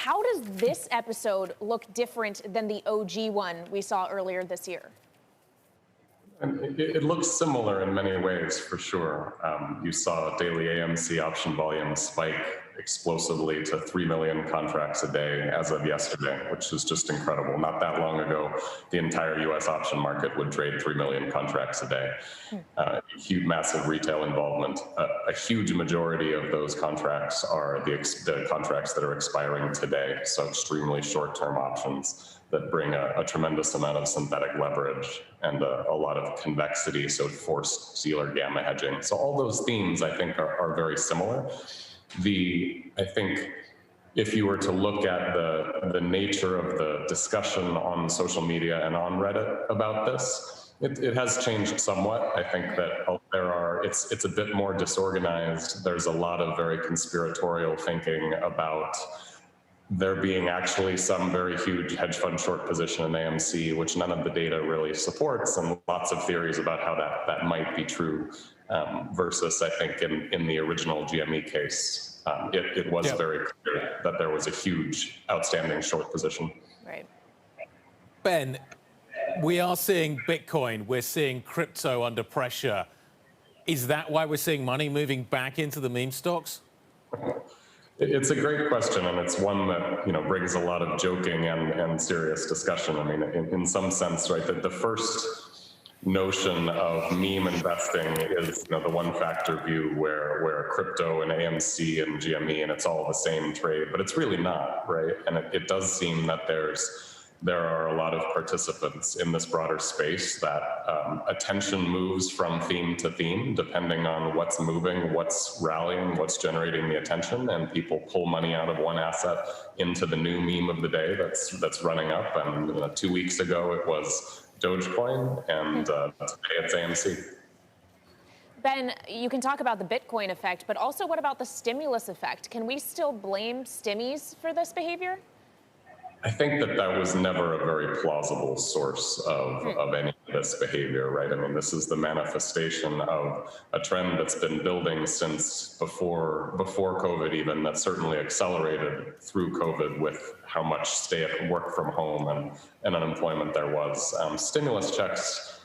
How does this episode look different than the OG one we saw earlier this year? And it looks similar in many ways, for sure. You saw daily AMC option volume spike explosively to 3 million contracts a day as of yesterday, which is just incredible. Not that long ago, the entire U.S. option market would trade 3 million contracts a day. Huge, massive retail involvement. A huge majority of those contracts are the contracts that are expiring today, so extremely short-term options that bring a tremendous amount of synthetic leverage and a lot of convexity, so forced Euler gamma hedging. So all those themes, I think, are very similar. I think if you were to look at the nature of the discussion on social media and on Reddit about this, it has changed somewhat. I think that it's a bit more disorganized. There's a lot of very conspiratorial thinking about there being actually some very huge hedge fund short position in AMC, which none of the data really supports, and lots of theories about how that might be true, versus, I think, in the original GME case, it was very clear that there was a huge outstanding short position. Right. Ben, we are seeing Bitcoin, we're seeing crypto under pressure. Is that why we're seeing money moving back into the meme stocks? It's a great question, and it's one that brings a lot of joking and serious discussion. I mean, in some sense, right, that the first notion of meme investing is the one-factor view where crypto and AMC and GME and it's all the same trade, but it's really not, right? And it does seem that there are a lot of participants in this broader space that attention moves from theme to theme, depending on what's moving, what's rallying, what's generating the attention, and people pull money out of one asset into the new meme of the day that's running up. And 2 weeks ago, it was Dogecoin, and today it's AMC. Ben, you can talk about the Bitcoin effect, but also what about the stimulus effect? Can we still blame stimmies for this behavior? I think that was never a very plausible source of any of this behavior, right? I mean, this is the manifestation of a trend that's been building since before COVID even, that certainly accelerated through COVID with how much work from home and unemployment there was. Stimulus checks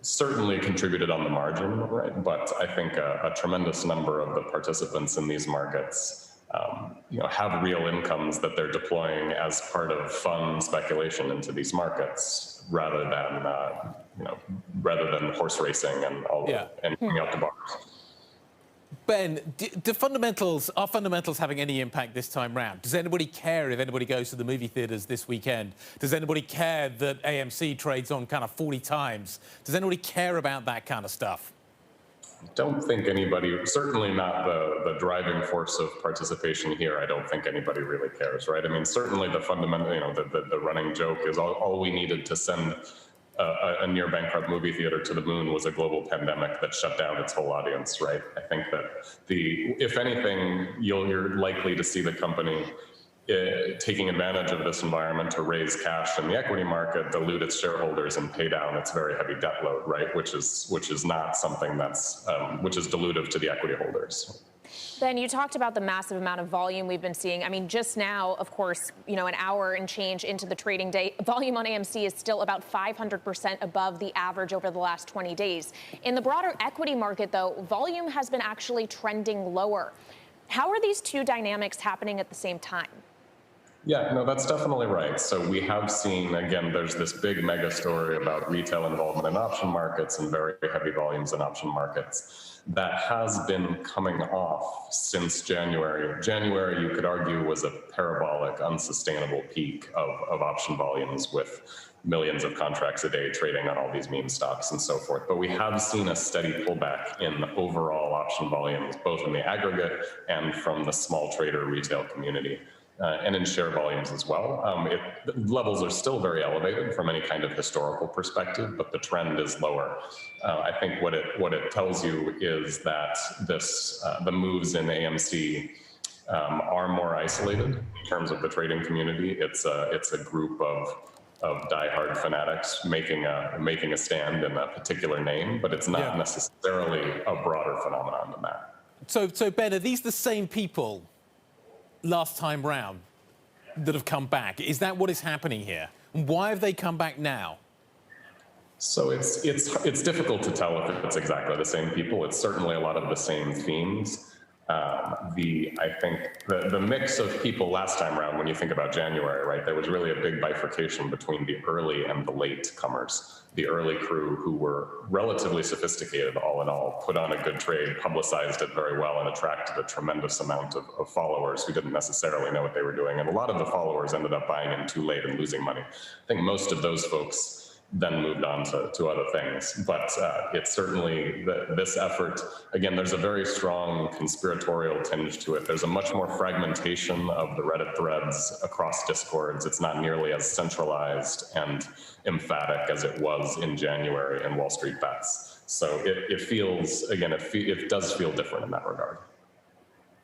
certainly contributed on the margin, right? But I think a tremendous number of the participants in these markets have real incomes that they're deploying as part of fund speculation into these markets, rather than horse racing and going out to bars. Ben, are fundamentals having any impact this time round? Does anybody care if anybody goes to the movie theaters this weekend? Does anybody care that AMC trades on kind of 40 times? Does anybody care about that kind of stuff? Don't think anybody, certainly not the driving force of participation here. I don't think anybody really cares, right? I mean, certainly the fundamental, the running joke is all we needed to send a near bankrupt movie theater to the moon was a global pandemic that shut down its whole audience, right? I think that if anything, you're likely to see the company taking advantage of this environment to raise cash in the equity market, dilute its shareholders, and pay down its very heavy debt load, right? Which is not something that's which is dilutive to the equity holders. Ben, you talked about the massive amount of volume we've been seeing. I mean, just now, of course, an hour and change into the trading day, volume on AMC is still about 500% above the average over the last 20 days. In the broader equity market, though, volume has been actually trending lower. How are these two dynamics happening at the same time? Yeah, no, that's definitely right. So we have seen, again, there's this big mega story about retail involvement in option markets and very heavy volumes in option markets that has been coming off since January. January, you could argue, was a parabolic, unsustainable peak of option volumes with millions of contracts a day trading on all these meme stocks and so forth. But we have seen a steady pullback in overall option volumes, both in the aggregate and from the small trader retail community. And in share volumes as well. Levels are still very elevated from any kind of historical perspective, but the trend is lower. I think what it tells you is that the moves in AMC are more isolated in terms of the trading community. It's a group of diehard fanatics making a stand in a particular name, but it's not necessarily a broader phenomenon than that. So Ben, are these the same people last time round? that have come back. Is that what is happening here? And why have they come back now? So it's difficult to tell if it's exactly the same people. It's certainly a lot of the same themes. I think the mix of people last time around, when you think about January, right, there was really a big bifurcation between the early and the late comers. The early crew, who were relatively sophisticated all in all, put on a good trade, publicized it very well, and attracted a tremendous amount of followers who didn't necessarily know what they were doing. And a lot of the followers ended up buying in too late and losing money. I think most of those folks then moved on to other things. But it's certainly this effort, again, there's a very strong conspiratorial tinge to it. There's a much more fragmentation of the Reddit threads across discords. It's not nearly as centralized and emphatic as it was in January in Wall Street Bets. So it feels, again, it does feel different in that regard.